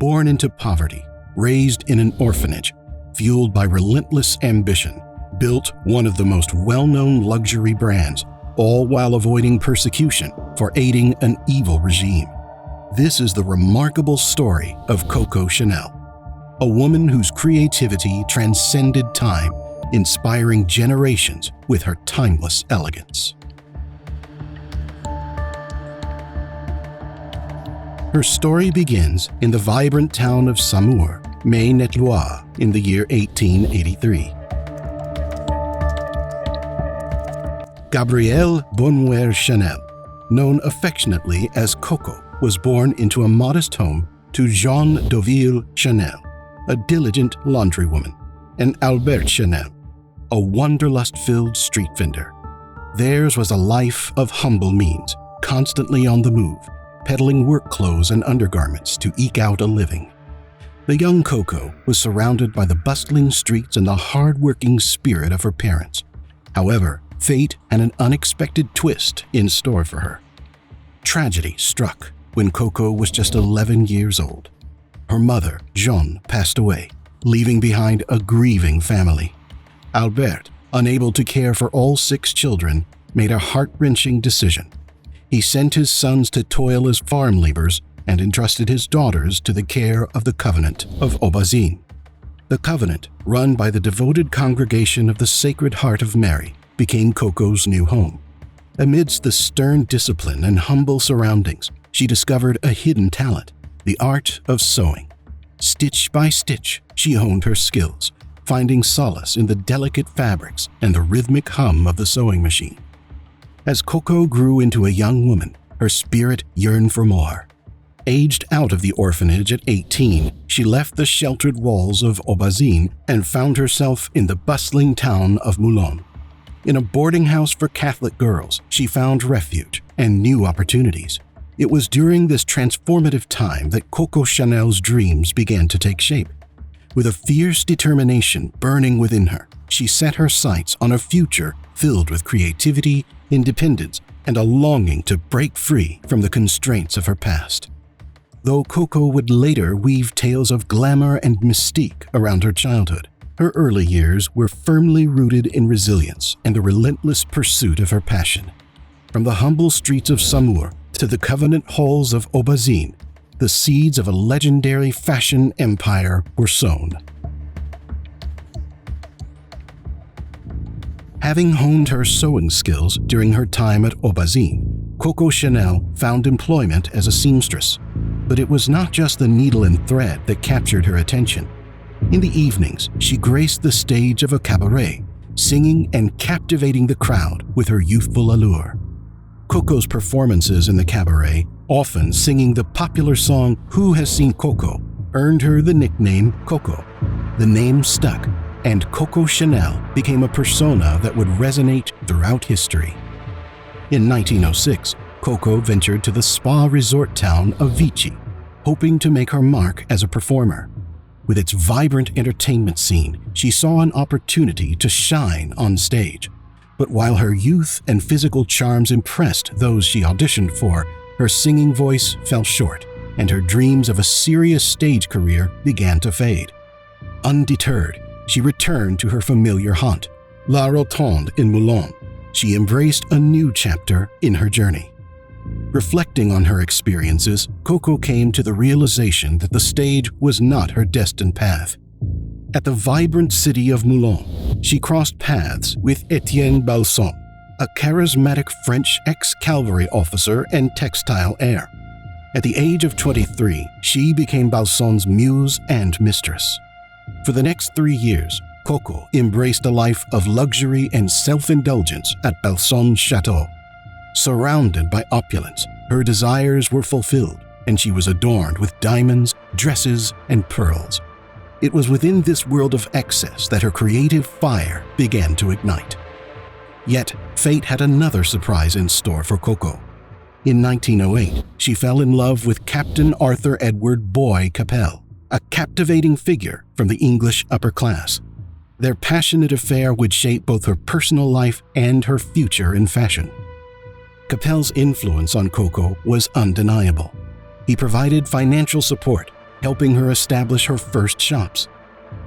Born into poverty, raised in an orphanage, fueled by relentless ambition, built one of the most well-known luxury brands, all while avoiding persecution for aiding an evil regime. This is the remarkable story of Coco Chanel, a woman whose creativity transcended time, inspiring generations with her timeless elegance. Her story begins in the vibrant town of Saumur, Maine-et-Loire, in the year 1883. Gabrielle Bonheur Chanel, known affectionately as Coco, was born into a modest home to Jeanne Deauville Chanel, a diligent laundrywoman, and Albert Chanel, a wanderlust-filled street vendor. Theirs was a life of humble means, constantly on the move, peddling work clothes and undergarments to eke out a living. The young Coco was surrounded by the bustling streets and the hard-working spirit of her parents. However, fate had an unexpected twist in store for her. Tragedy struck when Coco was just 11 years old. Her mother, Jeanne, passed away, leaving behind a grieving family. Albert, unable to care for all 6 children, made a heart-wrenching decision. He sent his sons to toil as farm laborers and entrusted his daughters to the care of the Convent of Aubazine. The convent, run by the devoted congregation of the Sacred Heart of Mary, became Coco's new home. Amidst the stern discipline and humble surroundings, she discovered a hidden talent, the art of sewing. Stitch by stitch, she honed her skills, finding solace in the delicate fabrics and the rhythmic hum of the sewing machine. As Coco grew into a young woman, her spirit yearned for more. Aged out of the orphanage at 18, she left the sheltered walls of Aubazine and found herself in the bustling town of Moulins. In a boarding house for Catholic girls, she found refuge and new opportunities. It was during this transformative time that Coco Chanel's dreams began to take shape. With a fierce determination burning within her, she set her sights on a future filled with creativity, independence, and a longing to break free from the constraints of her past. Though Coco would later weave tales of glamour and mystique around her childhood, her early years were firmly rooted in resilience and the relentless pursuit of her passion. From the humble streets of Saumur to the convent halls of Aubazine, the seeds of a legendary fashion empire were sown. Having honed her sewing skills during her time at Aubazine, Coco Chanel found employment as a seamstress. But it was not just the needle and thread that captured her attention. In the evenings, she graced the stage of a cabaret, singing and captivating the crowd with her youthful allure. Coco's performances in the cabaret, often singing the popular song "Who Has Seen Coco?" earned her the nickname Coco. The name stuck, and Coco Chanel became a persona that would resonate throughout history. In 1906, Coco ventured to the spa resort town of Vichy, hoping to make her mark as a performer. With its vibrant entertainment scene, she saw an opportunity to shine on stage. But while her youth and physical charms impressed those she auditioned for, her singing voice fell short, and her dreams of a serious stage career began to fade. Undeterred, she returned to her familiar haunt, La Rotonde in Moulins. She embraced a new chapter in her journey. Reflecting on her experiences, Coco came to the realization that the stage was not her destined path. At the vibrant city of Moulins, she crossed paths with Etienne Balsan, a charismatic French ex-cavalry officer and textile heir. At the age of 23, she became Balsan's muse and mistress. For the next 3 years, Coco embraced a life of luxury and self-indulgence at Balsan's chateau. Surrounded by opulence, her desires were fulfilled, and she was adorned with diamonds, dresses, and pearls. It was within this world of excess that her creative fire began to ignite. Yet, fate had another surprise in store for Coco. In 1908, she fell in love with Captain Arthur Edward Boy Capel, a captivating figure from the English upper class. Their passionate affair would shape both her personal life and her future in fashion. Capel's influence on Coco was undeniable. He provided financial support, helping her establish her first shops.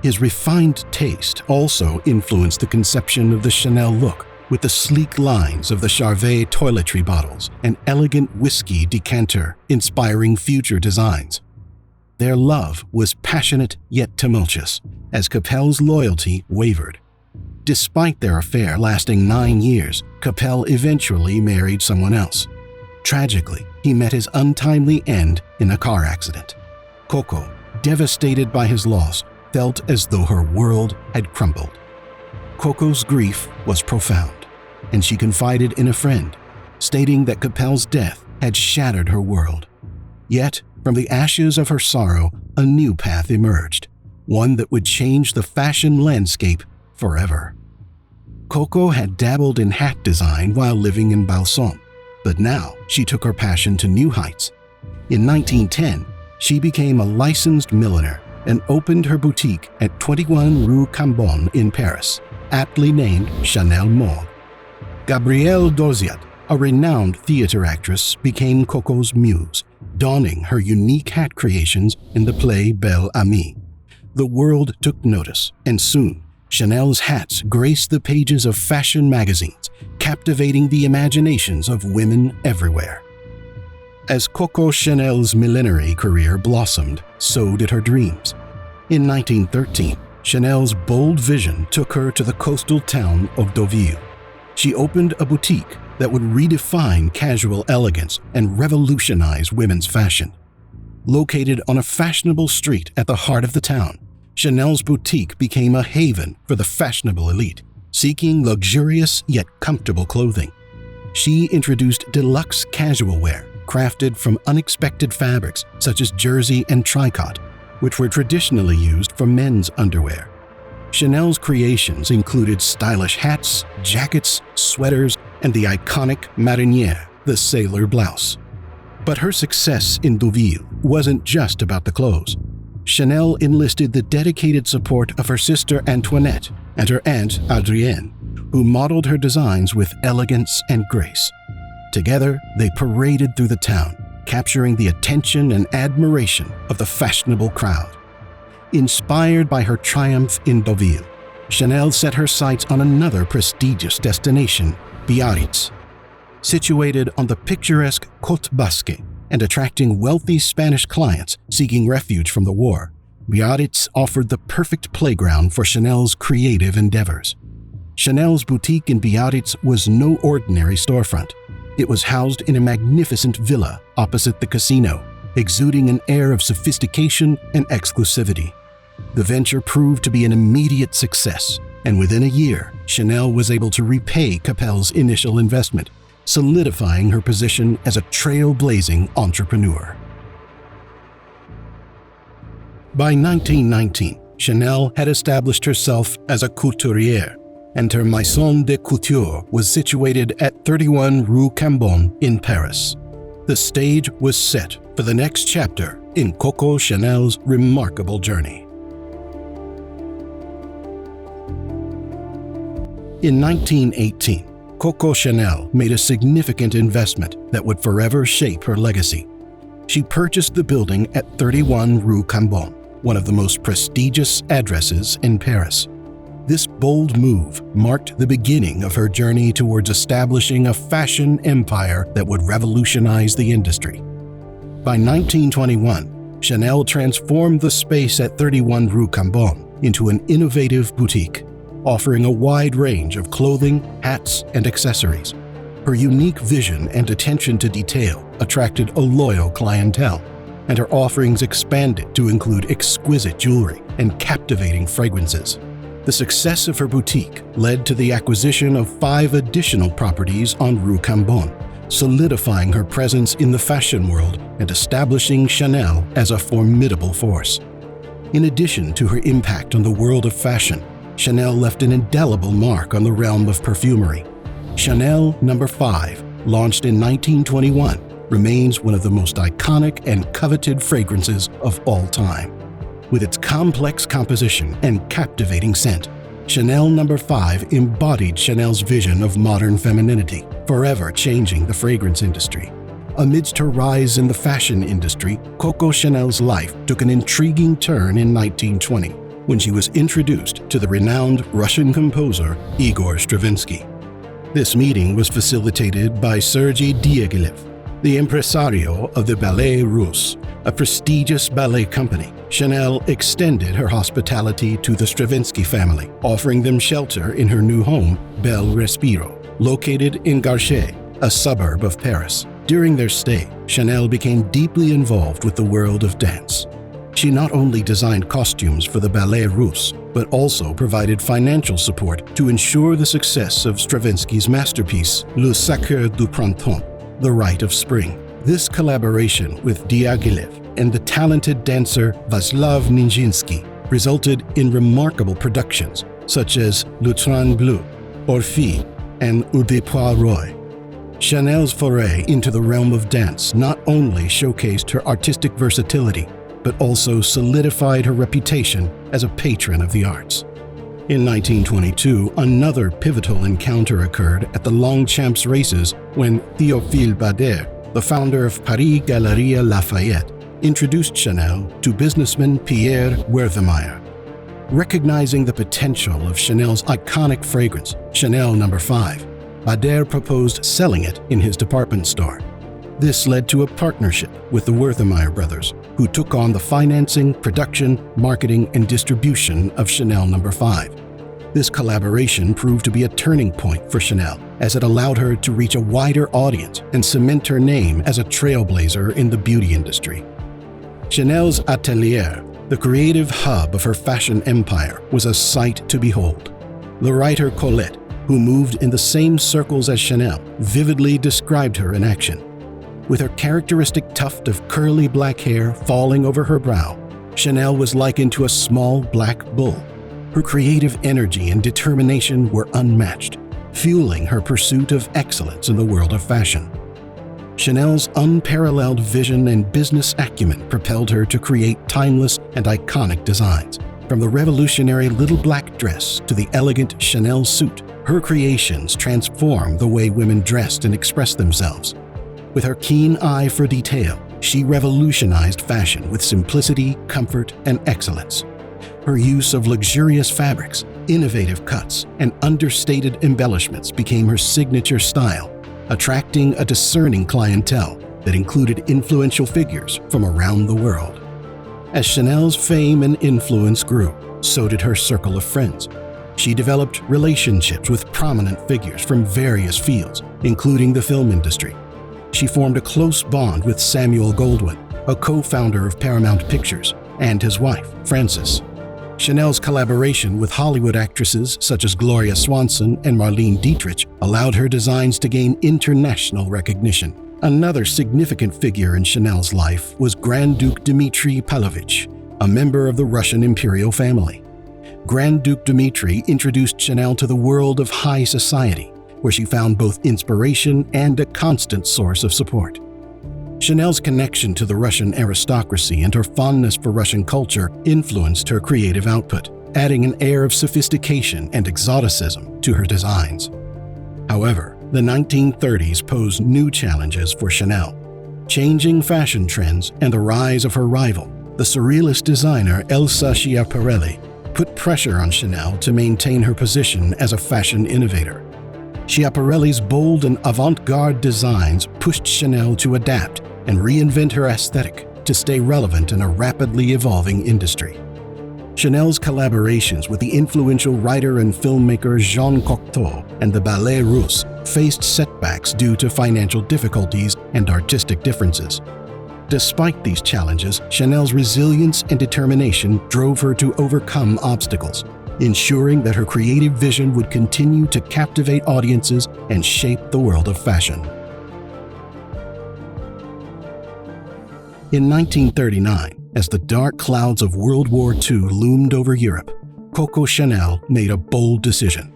His refined taste also influenced the conception of the Chanel look, with the sleek lines of the Charvet toiletry bottles and elegant whiskey decanter inspiring future designs. Their love was passionate yet tumultuous, as Capel's loyalty wavered. Despite their affair lasting 9 years, Capel eventually married someone else. Tragically, he met his untimely end in a car accident. Coco, devastated by his loss, felt as though her world had crumbled. Coco's grief was profound, and she confided in a friend, stating that Capel's death had shattered her world. Yet, from the ashes of her sorrow, a new path emerged, one that would change the fashion landscape forever. Coco had dabbled in hat design while living in Balsam, but now she took her passion to new heights. In 1910, she became a licensed milliner and opened her boutique at 21 Rue Cambon in Paris, aptly named Chanel Mode. Gabrielle Dorziat, a renowned theater actress, became Coco's muse, donning her unique hat creations in the play Belle Amie. The world took notice, and soon, Chanel's hats graced the pages of fashion magazines, captivating the imaginations of women everywhere. As Coco Chanel's millinery career blossomed, so did her dreams. In 1913, Chanel's bold vision took her to the coastal town of Deauville. She opened a boutique that would redefine casual elegance and revolutionize women's fashion. Located on a fashionable street at the heart of the town, Chanel's boutique became a haven for the fashionable elite, seeking luxurious yet comfortable clothing. She introduced deluxe casual wear, crafted from unexpected fabrics such as jersey and tricot, which were traditionally used for men's underwear. Chanel's creations included stylish hats, jackets, sweaters, and the iconic marinière, the sailor blouse. But her success in Deauville wasn't just about the clothes. Chanel enlisted the dedicated support of her sister Antoinette and her aunt Adrienne, who modeled her designs with elegance and grace. Together, they paraded through the town, capturing the attention and admiration of the fashionable crowd. Inspired by her triumph in Deauville, Chanel set her sights on another prestigious destination, Biarritz. Situated on the picturesque Côte Basque and attracting wealthy Spanish clients seeking refuge from the war, Biarritz offered the perfect playground for Chanel's creative endeavors. Chanel's boutique in Biarritz was no ordinary storefront. It was housed in a magnificent villa opposite the casino, exuding an air of sophistication and exclusivity. The venture proved to be an immediate success, and within a year, Chanel was able to repay Capel's initial investment, solidifying her position as a trailblazing entrepreneur. By 1919, Chanel had established herself as a couturière, and her Maison de Couture was situated at 31 Rue Cambon in Paris. The stage was set for the next chapter in Coco Chanel's remarkable journey. In 1918, Coco Chanel made a significant investment that would forever shape her legacy. She purchased the building at 31 Rue Cambon, one of the most prestigious addresses in Paris. This bold move marked the beginning of her journey towards establishing a fashion empire that would revolutionize the industry. By 1921, Chanel transformed the space at 31 Rue Cambon into an innovative boutique, offering a wide range of clothing, hats, and accessories. Her unique vision and attention to detail attracted a loyal clientele, and her offerings expanded to include exquisite jewelry and captivating fragrances. The success of her boutique led to the acquisition of 5 additional properties on Rue Cambon, solidifying her presence in the fashion world and establishing Chanel as a formidable force. In addition to her impact on the world of fashion, Chanel left an indelible mark on the realm of perfumery. Chanel No. 5, launched in 1921, remains one of the most iconic and coveted fragrances of all time. With its complex composition and captivating scent, Chanel No. 5 embodied Chanel's vision of modern femininity, forever changing the fragrance industry. Amidst her rise in the fashion industry, Coco Chanel's life took an intriguing turn in 1920 when she was introduced to the renowned Russian composer Igor Stravinsky. This meeting was facilitated by Sergei Diaghilev, the impresario of the Ballet Russe, a prestigious ballet company. Chanel extended her hospitality to the Stravinsky family, offering them shelter in her new home, Bel Respiro, located in Garches, a suburb of Paris. During their stay, Chanel became deeply involved with the world of dance. She not only designed costumes for the Ballet Russe, but also provided financial support to ensure the success of Stravinsky's masterpiece, Le Sacre du Printemps, The Rite of Spring. This collaboration with Diaghilev and the talented dancer Vaslav Nijinsky resulted in remarkable productions such as Le Train Bleu, Orphaned, and Des Poireaux. Chanel's foray into the realm of dance not only showcased her artistic versatility, but also solidified her reputation as a patron of the arts. In 1922, another pivotal encounter occurred at the Longchamps races when Théophile Bader, the founder of Paris Galeries Lafayette, introduced Chanel to businessman Pierre Werthemeyer. Recognizing the potential of Chanel's iconic fragrance, Chanel No. 5, Bader proposed selling it in his department store. This led to a partnership with the Werthemeyer brothers, who took on the financing, production, marketing, and distribution of Chanel No. 5. This collaboration proved to be a turning point for Chanel, as it allowed her to reach a wider audience and cement her name as a trailblazer in the beauty industry. Chanel's atelier, the creative hub of her fashion empire, was a sight to behold. The writer Colette, who moved in the same circles as Chanel, vividly described her in action. With her characteristic tuft of curly black hair falling over her brow, Chanel was likened to a small black bull. Her creative energy and determination were unmatched, fueling her pursuit of excellence in the world of fashion. Chanel's unparalleled vision and business acumen propelled her to create timeless and iconic designs. From the revolutionary little black dress to the elegant Chanel suit, her creations transformed the way women dressed and expressed themselves. With her keen eye for detail, she revolutionized fashion with simplicity, comfort, and excellence. Her use of luxurious fabrics, innovative cuts, and understated embellishments became her signature style, attracting a discerning clientele that included influential figures from around the world. As Chanel's fame and influence grew, so did her circle of friends. She developed relationships with prominent figures from various fields, including the film industry. She formed a close bond with Samuel Goldwyn, a co-founder of Paramount Pictures, and his wife, Frances. Chanel's collaboration with Hollywood actresses such as Gloria Swanson and Marlene Dietrich allowed her designs to gain international recognition. Another significant figure in Chanel's life was Grand Duke Dmitry Pavlovich, a member of the Russian imperial family. Grand Duke Dmitry introduced Chanel to the world of high society, where she found both inspiration and a constant source of support. Chanel's connection to the Russian aristocracy and her fondness for Russian culture influenced her creative output, adding an air of sophistication and exoticism to her designs. However, the 1930s posed new challenges for Chanel. Changing fashion trends and the rise of her rival, the surrealist designer Elsa Schiaparelli, put pressure on Chanel to maintain her position as a fashion innovator. Schiaparelli's bold and avant-garde designs pushed Chanel to adapt and reinvent her aesthetic to stay relevant in a rapidly evolving industry. Chanel's collaborations with the influential writer and filmmaker Jean Cocteau and the Ballet Russe faced setbacks due to financial difficulties and artistic differences. Despite these challenges, Chanel's resilience and determination drove her to overcome obstacles, ensuring that her creative vision would continue to captivate audiences and shape the world of fashion. In 1939, as the dark clouds of World War II loomed over Europe, Coco Chanel made a bold decision.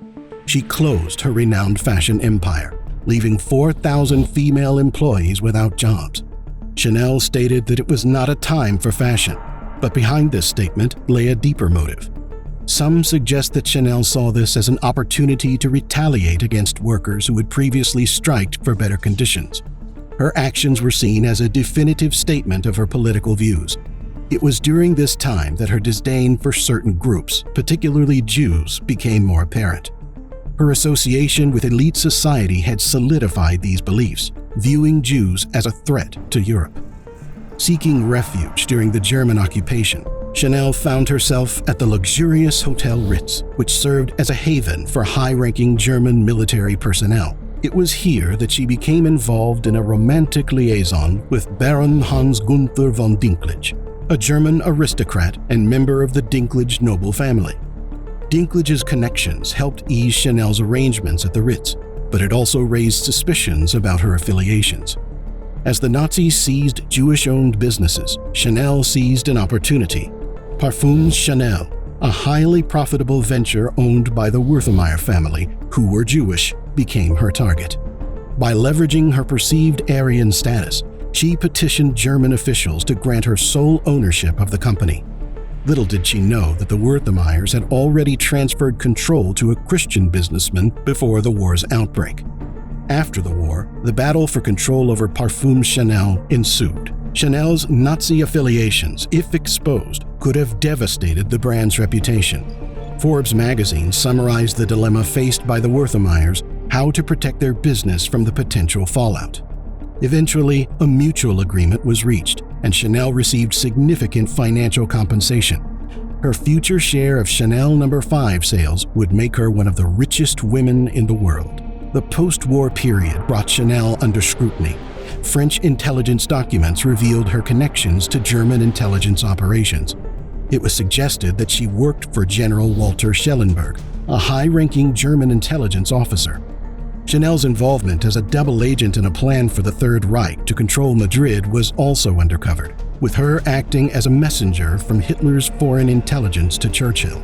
She closed her renowned fashion empire, leaving 4,000 female employees without jobs. Chanel stated that it was not a time for fashion, but behind this statement lay a deeper motive. Some suggest that Chanel saw this as an opportunity to retaliate against workers who had previously striked for better conditions. Her actions were seen as a definitive statement of her political views. It was during this time that her disdain for certain groups, particularly Jews, became more apparent. Her association with elite society had solidified these beliefs, viewing Jews as a threat to Europe. Seeking refuge during the German occupation, Chanel found herself at the luxurious Hotel Ritz, which served as a haven for high-ranking German military personnel. It was here that she became involved in a romantic liaison with Baron Hans Gunther von Dinklage, a German aristocrat and member of the Dinklage noble family. Dinklage's connections helped ease Chanel's arrangements at the Ritz, but it also raised suspicions about her affiliations. As the Nazis seized Jewish-owned businesses, Chanel seized an opportunity. Parfums Chanel, a highly profitable venture owned by the Werthemeyer family, who were Jewish, became her target. By leveraging her perceived Aryan status, she petitioned German officials to grant her sole ownership of the company. Little did she know that the Werthemeyers had already transferred control to a Christian businessman before the war's outbreak. After the war, the battle for control over Parfums Chanel ensued. Chanel's Nazi affiliations, if exposed, could have devastated the brand's reputation. Forbes magazine summarized the dilemma faced by the Werthemeyers, how to protect their business from the potential fallout. Eventually, a mutual agreement was reached, and Chanel received significant financial compensation. Her future share of Chanel No. 5 sales would make her one of the richest women in the world. The post-war period brought Chanel under scrutiny. French intelligence documents revealed her connections to German intelligence operations. It was suggested that she worked for General Walter Schellenberg, a high-ranking German intelligence officer. Chanel's involvement as a double agent in a plan for the Third Reich to control Madrid was also uncovered, with her acting as a messenger from Hitler's foreign intelligence to Churchill.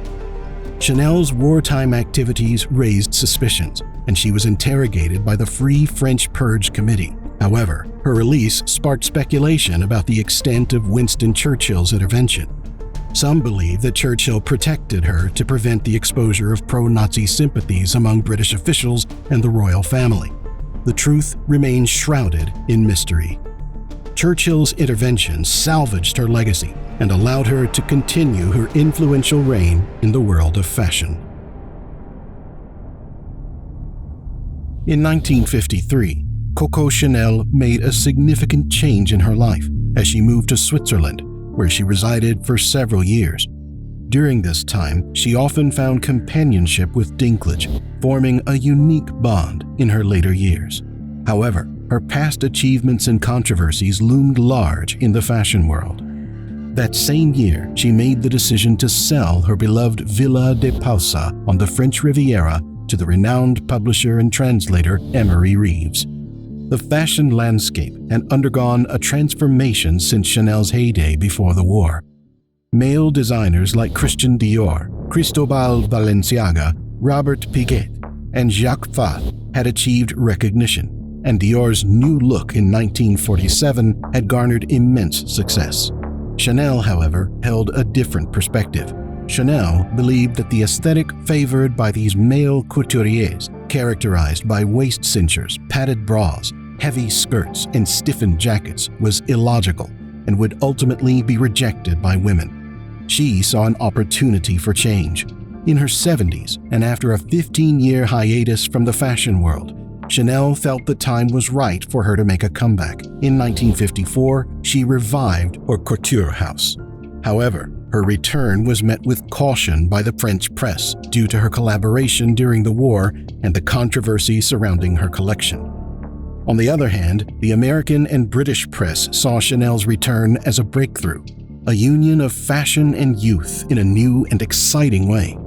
Chanel's wartime activities raised suspicions, and she was interrogated by the Free French Purge Committee. However, her release sparked speculation about the extent of Winston Churchill's intervention. Some believe that Churchill protected her to prevent the exposure of pro-Nazi sympathies among British officials and the royal family. The truth remains shrouded in mystery. Churchill's intervention salvaged her legacy and allowed her to continue her influential reign in the world of fashion. In 1953, Coco Chanel made a significant change in her life as she moved to Switzerland, where she resided for several years. During this time, she often found companionship with Dinklage, forming a unique bond in her later years. However, her past achievements and controversies loomed large in the fashion world. That same year, she made the decision to sell her beloved Villa de Pausa on the French Riviera to the renowned publisher and translator Emery Reeves. The fashion landscape had undergone a transformation since Chanel's heyday before the war. Male designers like Christian Dior, Cristobal Balenciaga, Robert Piguet, and Jacques Fath had achieved recognition, and Dior's new look in 1947 had garnered immense success. Chanel, however, held a different perspective. Chanel believed that the aesthetic favored by these male couturiers, characterized by waist cinchers, padded bras, heavy skirts, and stiffened jackets, was illogical and would ultimately be rejected by women. She saw an opportunity for change. In her 70s, and after a 15-year hiatus from the fashion world, Chanel felt the time was right for her to make a comeback. In 1954, she revived her couture house. However, her return was met with caution by the French press due to her collaboration during the war and the controversy surrounding her collection. On the other hand, the American and British press saw Chanel's return as a breakthrough, a union of fashion and youth in a new and exciting way.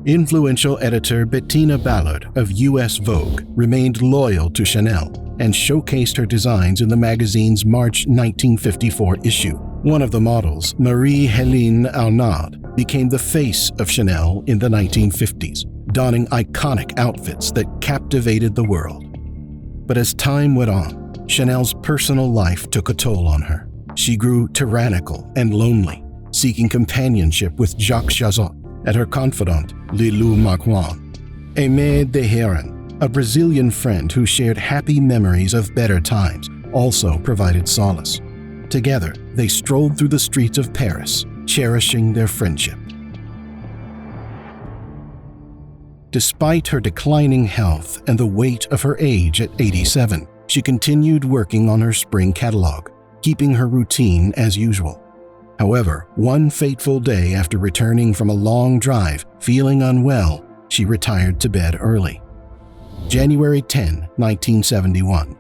Influential editor Bettina Ballard of U.S. Vogue remained loyal to Chanel and showcased her designs in the magazine's March 1954 issue. One of the models, Marie-Hélène Arnaud, became the face of Chanel in the 1950s, donning iconic outfits that captivated the world. But as time went on, Chanel's personal life took a toll on her. She grew tyrannical and lonely, seeking companionship with Jacques Chazot and her confidant, Lilou Marquand. Aimé de Heron, a Brazilian friend who shared happy memories of better times, also provided solace. Together, they strolled through the streets of Paris, cherishing their friendship. Despite her declining health and the weight of her age at 87, she continued working on her spring catalog, keeping her routine as usual. However, one fateful day after returning from a long drive, feeling unwell, she retired to bed early. January 10, 1971.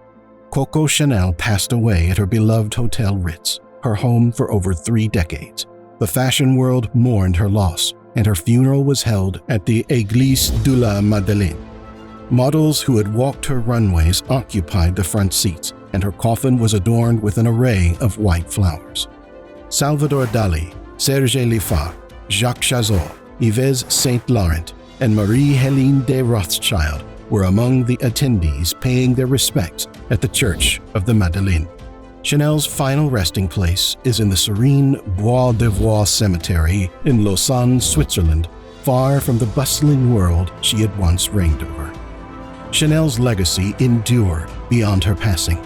Coco Chanel passed away at her beloved Hotel Ritz, her home for over 3 decades. The fashion world mourned her loss, and her funeral was held at the Église de la Madeleine. Models who had walked her runways occupied the front seats, and her coffin was adorned with an array of white flowers. Salvador Dali, Serge Lifar, Jacques Chazot, Yves Saint Laurent, and Marie-Hélène de Rothschild were among the attendees paying their respects at the Church of the Madeleine. Chanel's final resting place is in the serene Bois de Vaux Cemetery in Lausanne, Switzerland, far from the bustling world she had once reigned over. Chanel's legacy endured beyond her passing.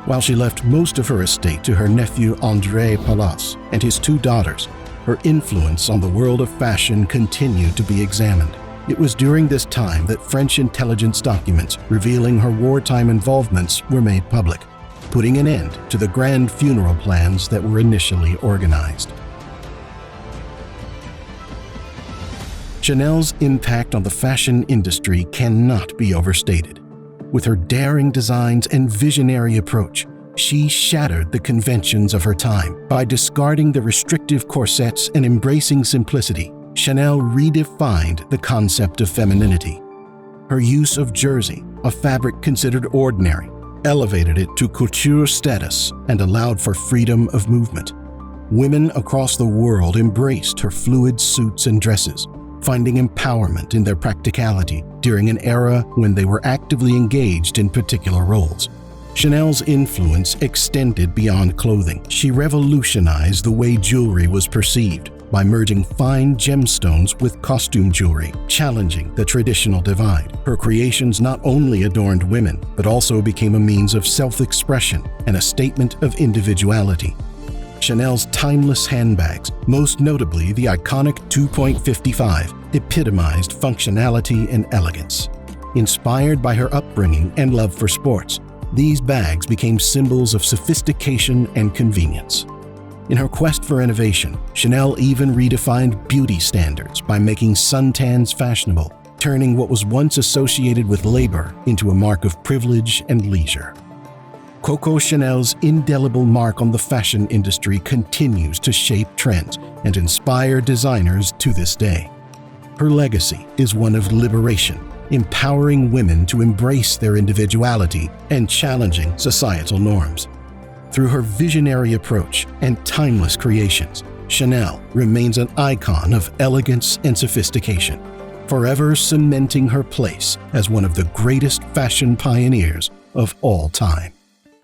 While she left most of her estate to her nephew André Palas and his 2 daughters, her influence on the world of fashion continued to be examined. It was during this time that French intelligence documents revealing her wartime involvements were made public, putting an end to the grand funeral plans that were initially organized. Chanel's impact on the fashion industry cannot be overstated. With her daring designs and visionary approach, she shattered the conventions of her time. By discarding the restrictive corsets and embracing simplicity, Chanel redefined the concept of femininity. Her use of jersey, a fabric considered ordinary, elevated it to couture status and allowed for freedom of movement. Women across the world embraced her fluid suits and dresses, finding empowerment in their practicality during an era when they were actively engaged in particular roles. Chanel's influence extended beyond clothing. She revolutionized the way jewelry was perceived by merging fine gemstones with costume jewelry, challenging the traditional divide. Her creations not only adorned women, but also became a means of self-expression and a statement of individuality. Chanel's timeless handbags, most notably the iconic 2.55, epitomized functionality and elegance. Inspired by her upbringing and love for sports, these bags became symbols of sophistication and convenience. In her quest for innovation, Chanel even redefined beauty standards by making suntans fashionable, turning what was once associated with labor into a mark of privilege and leisure. Coco Chanel's indelible mark on the fashion industry continues to shape trends and inspire designers to this day. Her legacy is one of liberation, empowering women to embrace their individuality and challenging societal norms. Through her visionary approach and timeless creations, Chanel remains an icon of elegance and sophistication, forever cementing her place as one of the greatest fashion pioneers of all time.